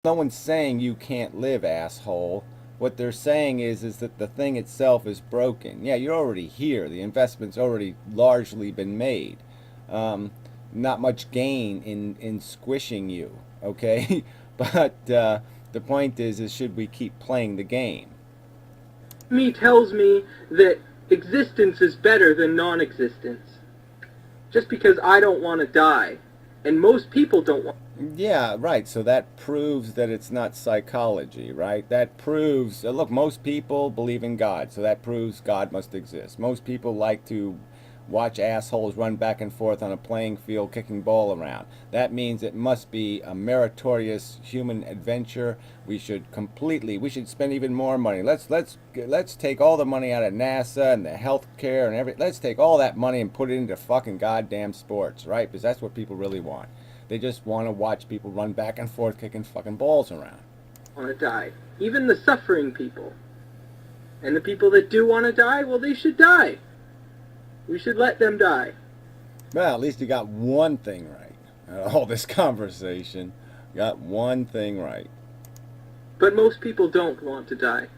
no one's saying you can't live, asshole. What they're saying is that the thing itself is broken. Yeah, you're already here. The investment's already largely been made. Um, Not much gain in squishing you, okay? But the point is should we keep playing the game? Me tells me that existence is better than non-existence. Just because I don't want to die, and most people don't want. Yeah, right. So that proves that it's not psychology, right? That proves, look, most people believe in God, so that proves God must exist. Most people like to watch assholes run back and forth on a playing field kicking ball around. That means it must be a meritorious human adventure. We should spend even more money. Let's take all the money out of NASA and the healthcare and everything. Let's take all that money and put it into fucking goddamn sports, right? Because that's what people really want. They just want to watch people run back and forth kicking fucking balls around. Want to die. Even the suffering people. And the people that do want to die, well, they should die. We should let them die. Well, at least you got one thing right. Out of all this conversation, you got one thing right. But most people don't want to die.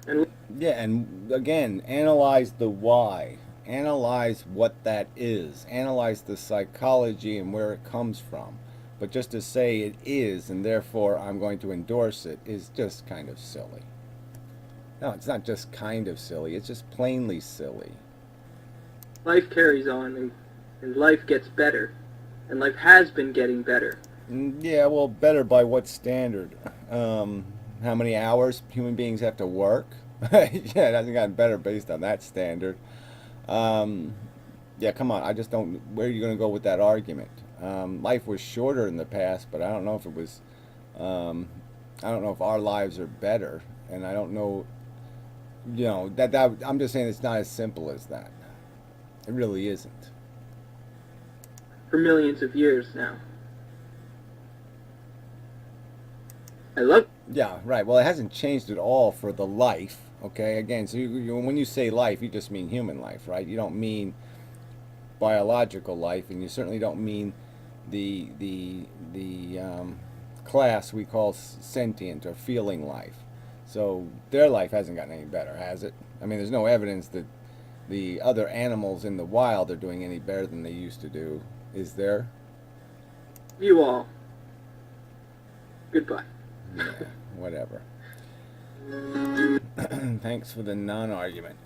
And Yeah, and again, analyze the why. Analyze what that is. Analyze the psychology and where it comes from. But just to say it is, and therefore I'm going to endorse it, is just kind of silly. No, it's not just kind of silly. It's just plainly silly. life carries on, and life gets better. And life has been getting better. Yeah, well, better by what standard? How many hours human beings have to work? Yeah, it hasn't gotten better based on that standard. Yeah, come on. I just don't. Where are you going to go with that argument? Life was shorter in the past, but I don't know if it was. I don't know if our lives are better, and I don't know. You know that I'm just saying it's not as simple as that. It really isn't. For millions of years now. I love. Yeah, right. Well, it hasn't changed at all for the life. Okay, again, so when you say life, you just mean human life, right? You don't mean biological life, and you certainly don't mean the class we call sentient or feeling life. So their life hasn't gotten any better, has it? I mean, there's no evidence that the other animals in the wild are doing any better than they used to do, is there? You all. Goodbye. Yeah, whatever. Thanks for the non-argument.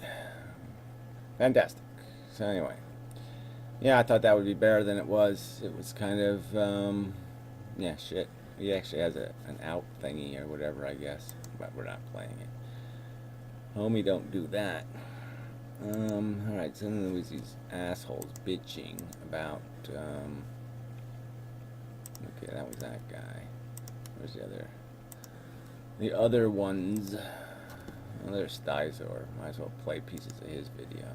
Fantastic. So anyway, yeah, I thought that would be better than it was. It was kind of, yeah, shit. He actually has an out thingy or whatever, I guess, but we're not playing it. Homie, don't do that. Alright, so then there was these assholes bitching about, okay, that was that guy. Where's the other? The other ones. Oh, there's Stizor. Might as well play pieces of his video.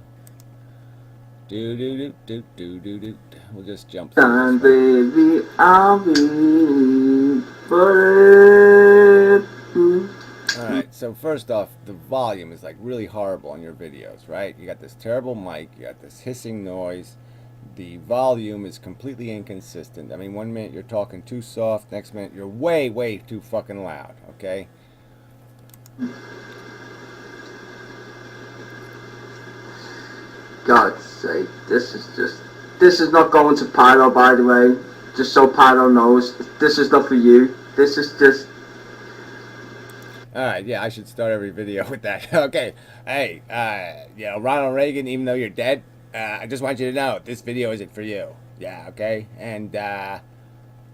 Do do do do do do do. We'll just jump through this Baby, I'll be forever. Alright, so first off, the volume is like really horrible on your videos, right? You got this terrible mic, you got this hissing noise, the volume is completely inconsistent. I mean, 1 minute you're talking too soft, next minute you're way, way too fucking loud, okay? God's sake, this is not going to Pyro, by the way, just so Pyro knows, this is not for you, this is just... Alright, yeah, I should start every video with that. Okay, hey, you know, Ronald Reagan, even though you're dead, I just want you to know, this video isn't for you. Yeah, okay? And,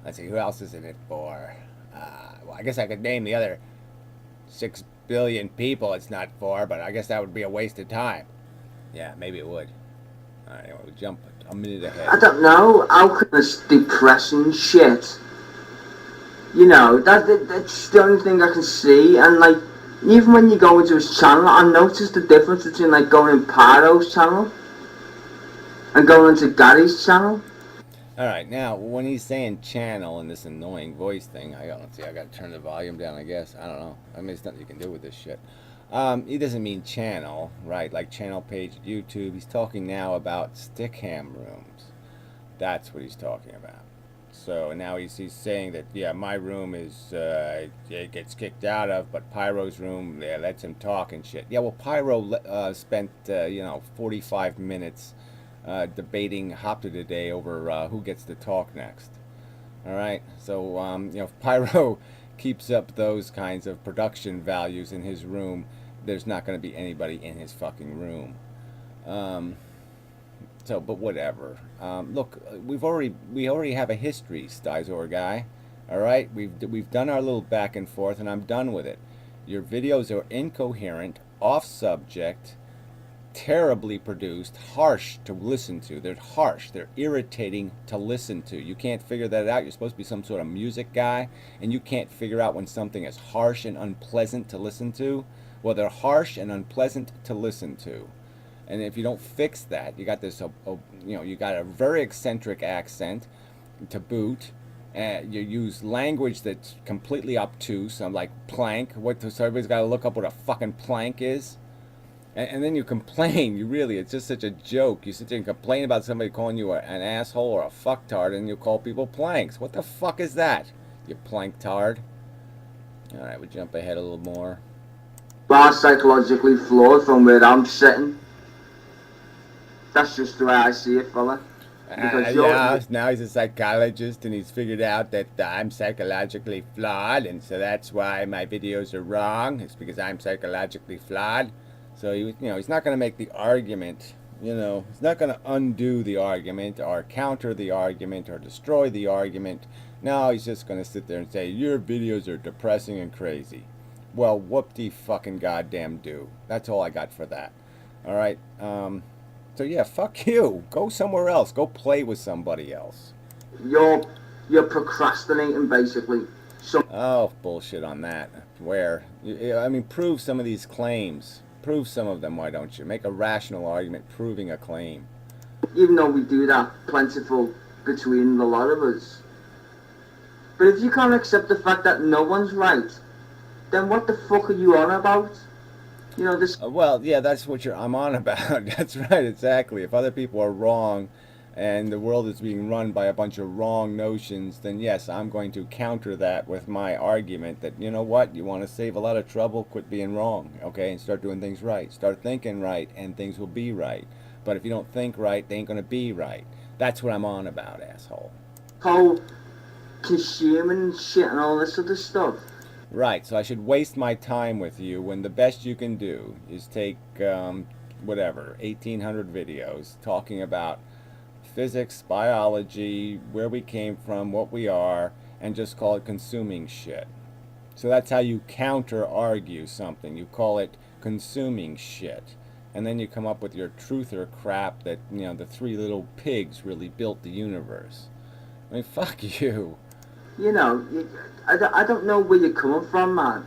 let's see, who else is in it for? Well, I guess I could name the other 6 billion people it's not for, but I guess that would be a waste of time. Yeah, maybe it would. Alright, anyway, we'll jump a minute ahead. I don't know, how can this depressing shit? You know, that's the only thing I can see, and like, even when you go into his channel, I noticed the difference between like going in Pyro's channel and going into Gary's channel. Alright, now, when he's saying channel and this annoying voice thing, let's see, I gotta turn the volume down, I guess. I don't know. I mean, there's nothing you can do with this shit. He doesn't mean channel, right? Like channel page at YouTube. He's talking now about Stickham rooms. That's what he's talking about. So now he's saying that, yeah, my room is it gets kicked out of, but Pyro's room, yeah, lets him talk and shit. Yeah, well, Pyro spent 45 minutes debating Hopta today over who gets to talk next. All right, so if Pyro keeps up those kinds of production values in his room, there's not going to be anybody in his fucking room. But whatever. Look, we already have a history, Stizor guy. All right, we've done our little back and forth, and I'm done with it. Your videos are incoherent, off subject, terribly produced, harsh to listen to. They're harsh. They're irritating to listen to. You can't figure that out. You're supposed to be some sort of music guy, and you can't figure out when something is harsh and unpleasant to listen to. Well, they're harsh and unpleasant to listen to. And if you don't fix that, you got this, you got a very eccentric accent to boot. You use language that's completely obtuse. I'm like plank. So everybody's got to look up what a fucking plank is. And then you complain. It's just such a joke. You sit there and complain about somebody calling you an asshole or a fucktard, and you call people planks. What the fuck is that, you planktard? All right, we'll jump ahead a little more. Far psychologically flawed from where I'm sitting. That's just the way I see it, fella. Now he's a psychologist, and he's figured out that I'm psychologically flawed, and so that's why my videos are wrong. It's because I'm psychologically flawed. So he's not going to make the argument. He's not going to undo the argument or counter the argument or destroy the argument. No, he's just going to sit there and say your videos are depressing and crazy. Well, whoop-de-fucking goddamn do. That's all I got for that. All right. So yeah, fuck you. Go somewhere else. Go play with somebody else. You're procrastinating, basically. Oh, bullshit on that. Where? Prove some of these claims. Prove some of them, why don't you? Make a rational argument proving a claim. Even though we do that plentiful between a lot of us. But if you can't accept the fact that no one's right, then what the fuck are you on about? This... well, yeah, that's what I'm on about. That's right, exactly. If other people are wrong and the world is being run by a bunch of wrong notions, then yes, I'm going to counter that with my argument that, you know what, you want to save a lot of trouble, quit being wrong, okay, and start doing things right. Start thinking right, and things will be right. But if you don't think right, they ain't going to be right. That's what I'm on about, asshole. Whole consuming shit and all this other stuff. Right, so I should waste my time with you when the best you can do is take, 1,800 videos talking about physics, biology, where we came from, what we are, and just call it consuming shit. So that's how you counter-argue something. You call it consuming shit. And then you come up with your truther crap that, the three little pigs really built the universe. Fuck you. I don't know where you're coming from, man.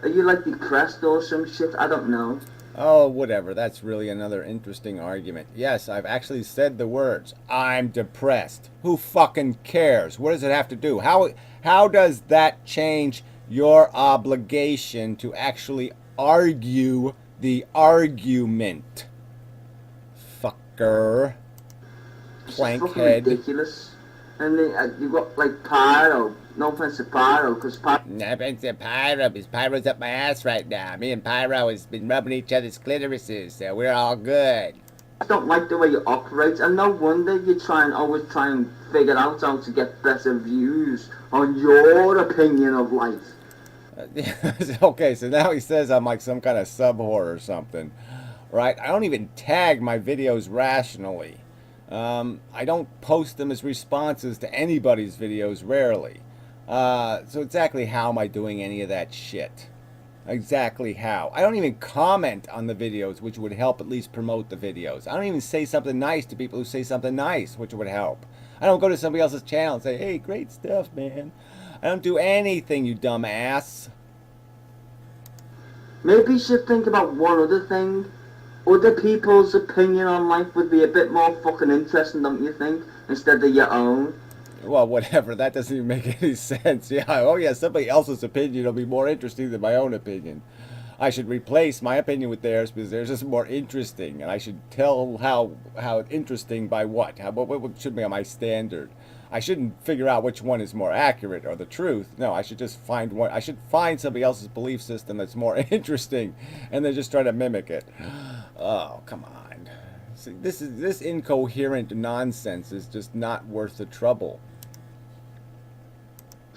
Are you, depressed or some shit? I don't know. Oh, whatever. That's really another interesting argument. Yes, I've actually said the words. I'm depressed. Who fucking cares? What does it have to do? How does that change your obligation to actually argue the argument? Fucker. Plankhead. Ridiculous. And then you got Pyro. No offense to Pyro, because Pyro... No offense to Pyro, because Pyro's up my ass right now. Me and Pyro has been rubbing each other's clitorises, so we're all good. I don't like the way you operate, and no wonder you always try and figure out how to get better views on your opinion of life. Okay, so now he says I'm like some kind of sub-whore or something, right? I don't even tag my videos rationally. I don't post them as responses to anybody's videos, rarely. So exactly how am I doing any of that shit? Exactly how? I don't even comment on the videos, which would help at least promote the videos. I don't even say something nice to people who say something nice, which would help. I don't go to somebody else's channel and say, hey, great stuff, man. I don't do anything, you dumb ass. Maybe you should think about one other thing. Other people's opinion on life would be a bit more fucking interesting, don't you think? Instead of your own. Well, whatever. That doesn't even make any sense. Yeah. Oh, yeah. Somebody else's opinion will be more interesting than my own opinion. I should replace my opinion with theirs because theirs is more interesting, and I should tell how interesting by what. What should be my standard? I shouldn't figure out which one is more accurate or the truth. No, I should just find one. I should find somebody else's belief system that's more interesting, and then just try to mimic it. Oh, come on. See, this incoherent nonsense is just not worth the trouble.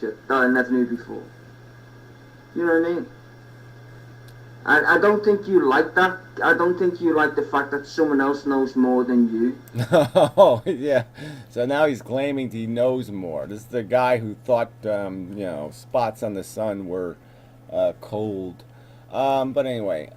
Shit that I never knew before. You know what I mean? I don't think you like that. I don't think you like the fact that someone else knows more than you. Oh, yeah. So now he's claiming he knows more. This is the guy who thought, spots on the sun were cold. But anyway,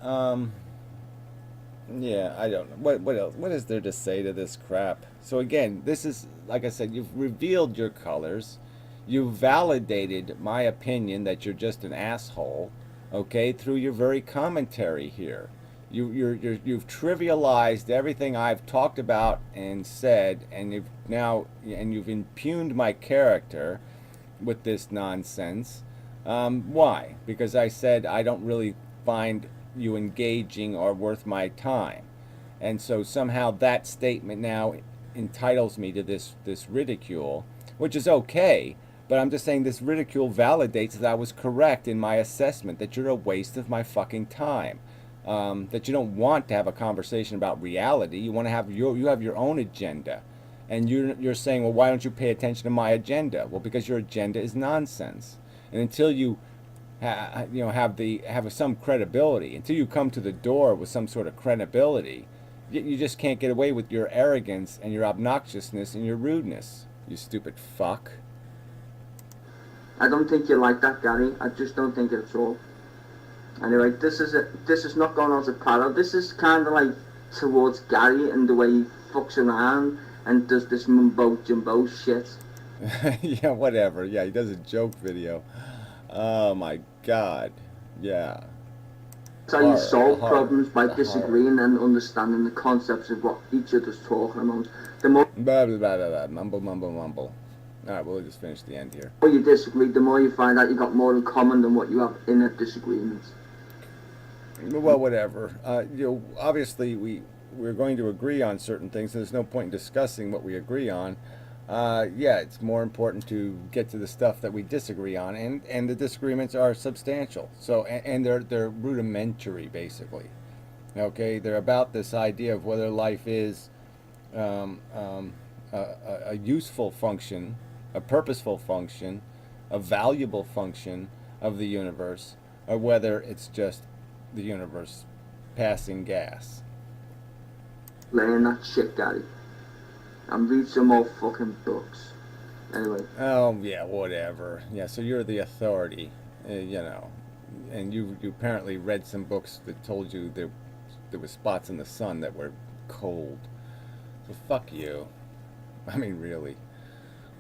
yeah, I don't know. What else? What is there to say to this crap? So again, this is, like I said, you've revealed your colors. You've validated my opinion that you're just an asshole. Okay, through your very commentary here, you've trivialized everything I've talked about and said, and you've impugned my character with this nonsense. Why? Because I said I don't really find you engaging or worth my time, and so somehow that statement now entitles me to this ridicule, which is okay. But I'm just saying this ridicule validates that I was correct in my assessment, that you're a waste of my fucking time. That you don't want to have a conversation about reality. You want to have you have your own agenda. And you're saying, well, why don't you pay attention to my agenda? Well, because your agenda is nonsense. And until you have some credibility, until you come to the door with some sort of credibility, you just can't get away with your arrogance and your obnoxiousness and your rudeness. You stupid fuck. I don't think you like that, Gary. I just don't think it at all. Anyway, this is not going on as a parallel. This is kind of like towards Gary and the way he fucks around and does this mumbo jumbo shit. Yeah, whatever. Yeah, he does a joke video. Oh my god. Yeah. That's how you solve problems, by disagreeing and understanding the concepts of what each other's talking about. The more blah, blah, blah, blah, mumble, mumble, mumble. Alright, we'll just finish the end here. The more you disagree, the more you find out you got more in common than what you have in a disagreement. Well, whatever. Obviously we're going to agree on certain things, so there's no point in discussing what we agree on. Yeah, it's more important to get to the stuff that we disagree on, and the disagreements are substantial. So, and they're rudimentary, basically. Okay, they're about this idea of whether life is a useful function, a purposeful function, a valuable function of the universe, or whether it's just the universe passing gas. Learn that shit, Gary. And read some more fucking books. Anyway. Oh, yeah, whatever. Yeah, so you're the authority, and you apparently read some books that told you there were spots in the sun that were cold. So fuck you. I mean, really.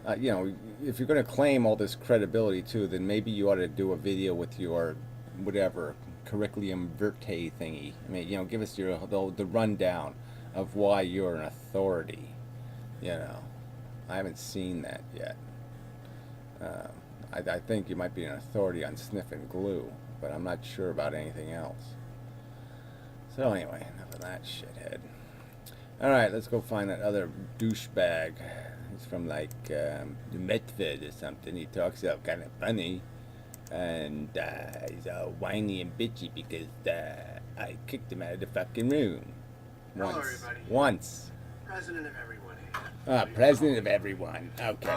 If you're going to claim all this credibility too, then maybe you ought to do a video with your whatever curriculum vitae thingy. I mean, give us the rundown of why you're an authority. I haven't seen that yet. I think you might be an authority on sniffing glue, but I'm not sure about anything else. So anyway, enough of that shithead. Alright, let's go find that other douchebag. He's from like New Medford or something. He talks out kind of funny. And he's all whiny and bitchy because I kicked him out of the fucking room. Hello, everybody. Once. President of everyone here. President of everyone. Okay.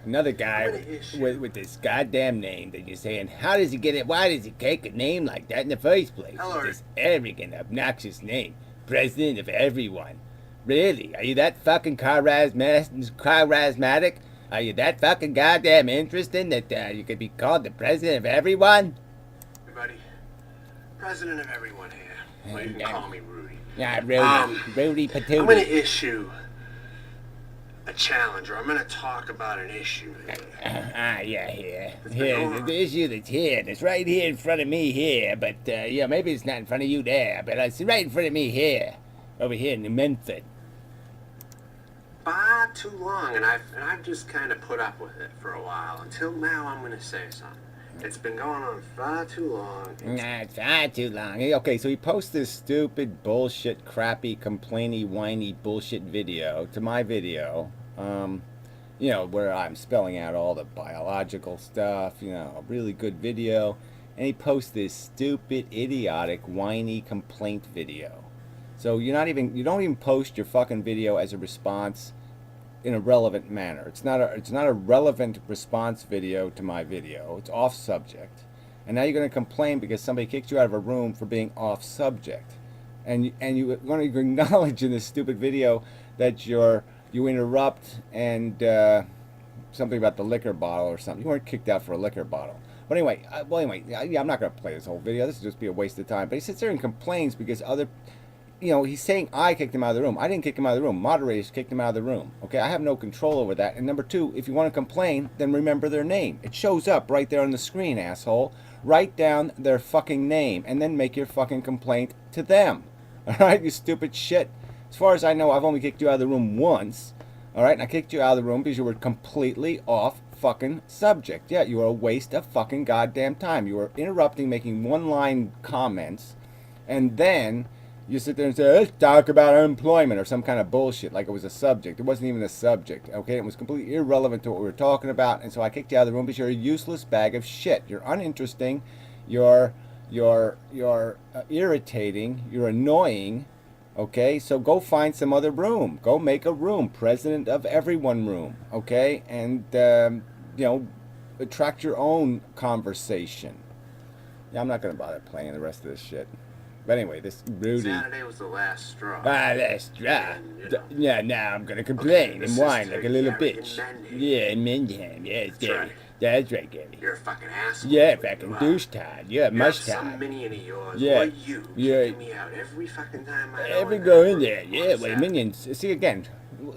Another guy with this goddamn name that you're saying, how does he get it? Why does he take a name like that in the first place? Hello. This arrogant, obnoxious name. President of everyone. Really? Are you that fucking charismatic? Are you that fucking goddamn interesting that you could be called the president of everyone? Everybody. President of everyone here. Well, you can call me Rudy. Yeah, Rudy. Rudy Patootie. I'm going to issue a challenge, or I'm going to talk about an issue here. Here. The issue that's here. It's right here in front of me here, but, maybe it's not in front of you there, but it's right in front of me here. Over here in Inmendham. Far too long, and I've just kind of put up with it for a while. Until now, I'm going to say something. It's been going on far too long. It's far too long. Okay, so he posts this stupid, bullshit, crappy, complainy, whiny, bullshit video to my video. You know, where I'm spelling out all the biological stuff, you know, a really good video. And he posts this stupid, idiotic, whiny complaint video. So you don't even post your fucking video as a response in a relevant manner. It's not a relevant response video to my video. It's off subject. And now you're going to complain because somebody kicked you out of a room for being off subject. And you're going to acknowledge in this stupid video that you interrupt and something about the liquor bottle or something. You weren't kicked out for a liquor bottle. But anyway, yeah, I'm not going to play this whole video. This would just be a waste of time. But he sits there and complains because he's saying I kicked him out of the room. I didn't kick him out of the room. Moderators kicked him out of the room. Okay, I have no control over that. And number two, if you want to complain, then remember their name. It shows up right there on the screen, asshole. Write down their fucking name and then make your fucking complaint to them. All right, you stupid shit. As far as I know, I've only kicked you out of the room once. All right, and I kicked you out of the room because you were completely off fucking subject. Yeah, you were a waste of fucking goddamn time. You were interrupting, making one-line comments, and then you sit there and say, let's talk about unemployment or some kind of bullshit like it was a subject. It wasn't even a subject, okay? It was completely irrelevant to what we were talking about, and so I kicked you out of the room because you're a useless bag of shit. You're uninteresting. You're irritating. You're annoying. Okay, so go find some other room. Go make a room, president of everyone room. Okay, and attract your own conversation. Yeah, I'm not gonna bother playing the rest of this shit. But anyway, this Rudy. Saturday was the last straw. Last straw. And, you know, Yeah, now I'm gonna complain and whine like a little bitch. Inmendham. Yeah, Inmendham. Yeah, it's That's right. That's right, Gabby. You're a fucking asshole. Yeah, fucking douche tide. Yeah, mush Some tide. minion of yours. Yeah. Or you. Yeah. Kicking me out every fucking time I Every go go that in there. room Yeah, on wait, Saturday. minions. See again.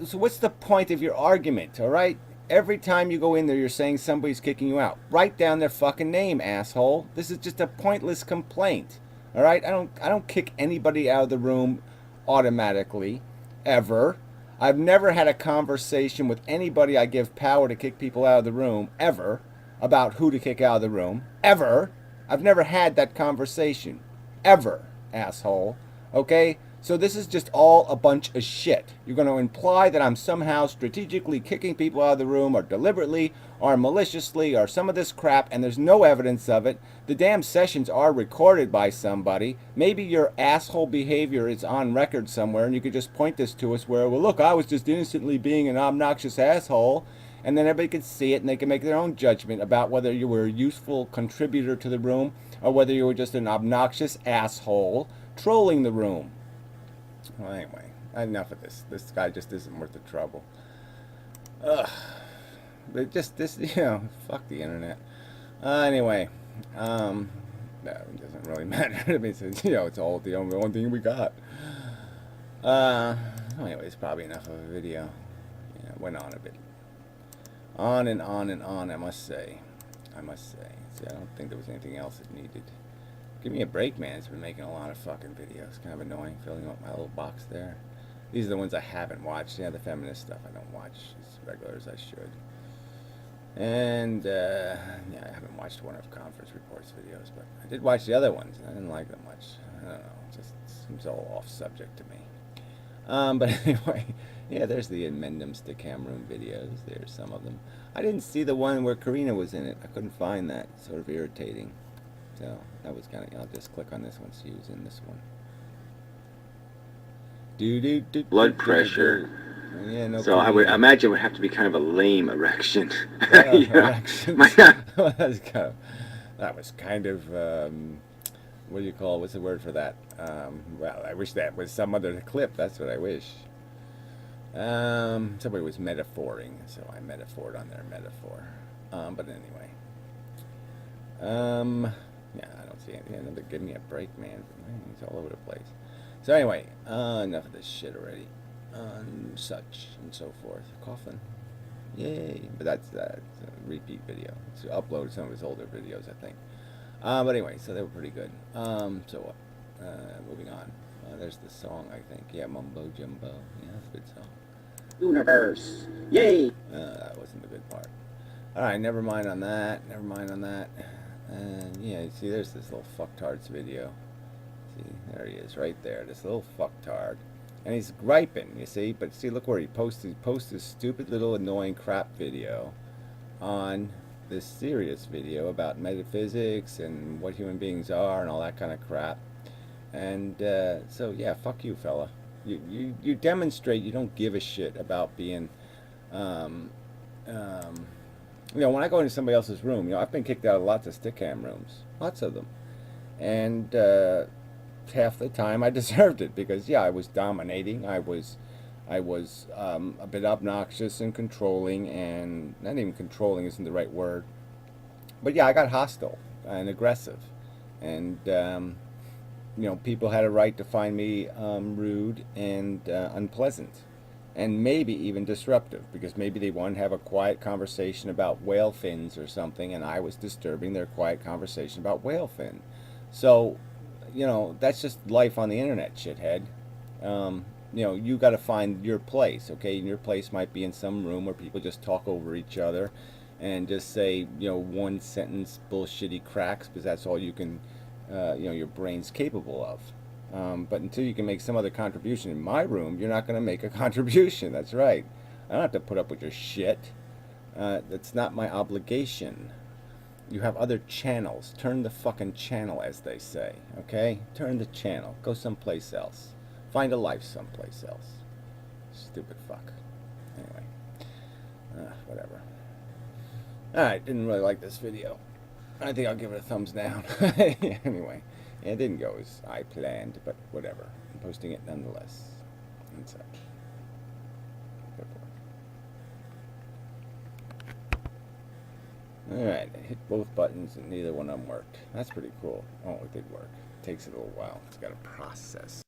So what's the point of your argument? All right. Every time you go in there, you're saying somebody's kicking you out. Write down their fucking name, asshole. This is just a pointless complaint. All right. I don't kick anybody out of the room automatically, ever. I've never had a conversation with anybody I give power to kick people out of the room, ever, about who to kick out of the room, ever. I've never had that conversation, ever, asshole. Okay? So this is just all a bunch of shit. You're going to imply that I'm somehow strategically kicking people out of the room or deliberately or maliciously or some of this crap, and there's no evidence of it. The damn sessions are recorded by somebody. Maybe your asshole behavior is on record somewhere, and you could just point this to us where, well, look, I was just innocently being an obnoxious asshole, and then everybody could see it, and they can make their own judgment about whether you were a useful contributor to the room or whether you were just an obnoxious asshole trolling the room. Well, anyway, enough of this. This guy just isn't worth the trouble. Ugh. But just this, fuck the internet. Anyway, no, it doesn't really matter. I mean, it's all the only thing we got. Anyway, it's probably enough of a video. Yeah, it went on a bit. On and on and on, I must say. See, I don't think there was anything else that needed. Give me a break, man. It's been making a lot of fucking videos. Kind of annoying, filling up my little box there. These are the ones I haven't watched. Yeah, the feminist stuff I don't watch as regular as I should. And, yeah, I haven't watched one of Conference Reports videos, but I did watch the other ones, and I didn't like them much. I don't know. It just seems all off subject to me. But anyway, yeah, there's the Inmendham Stickam Room videos. There's some of them. I didn't see the one where Karina was in it. I couldn't find that. Sort of irritating. So that was kind of. I'll just click on this one. See who's in this one. Blood pressure. Yeah, no. So I would imagine it would have to be kind of a lame erection. Erections. That was kind of. What do you call? What's the word for that? Well, I wish that was some other clip. That's what I wish. Somebody was metaphoring, so I metaphored on their metaphor. But anyway. Yeah, I don't see anything. Another give me a break, man. It's all over the place. So anyway, enough of this shit already. Such and so forth. Coffin. Yay. But that's a repeat video. So uploaded some of his older videos, I think. But anyway, so they were pretty good. So what? Moving on. There's the song, I think. Yeah, Mumbo Jumbo. Yeah, that's a good song. Universe. Yay. That wasn't the good part. Alright, never mind on that. Never mind on that. And yeah, you see, there's this little fucktards video. See, there he is, right there. This little fucktard. And he's griping, you see. But see, look where he posts. He posts this stupid little annoying crap video on this serious video about metaphysics and what human beings are and all that kind of crap. And so yeah, fuck you, fella. You demonstrate you don't give a shit about being, um, um, when I go into somebody else's room, I've been kicked out of lots of stick cam rooms, lots of them, and half the time I deserved it because yeah, I was dominating. I was a bit obnoxious and controlling, and not even controlling isn't the right word, but yeah, I got hostile and aggressive, and people had a right to find me rude and unpleasant, and maybe even disruptive, because maybe they wanted to have a quiet conversation about whale fins or something, and I was disturbing their quiet conversation about whale fin. So, that's just life on the internet, shithead. You got to find your place, okay? And your place might be in some room where people just talk over each other and just say, one sentence bullshitty cracks, because that's all you can, your brain's capable of. But until you can make some other contribution in my room, you're not going to make a contribution. That's right. I don't have to put up with your shit. That's not my obligation. You have other channels. Turn the fucking channel, as they say. Okay? Turn the channel. Go someplace else. Find a life someplace else. Stupid fuck. Anyway. Whatever. Alright, didn't really like this video. I think I'll give it a thumbs down. Anyway. It didn't go as I planned, but whatever. I'm posting it nonetheless. And such. Alright, I hit both buttons and neither one of them worked. That's pretty cool. Oh, it did work. It takes a little while. It's got to process.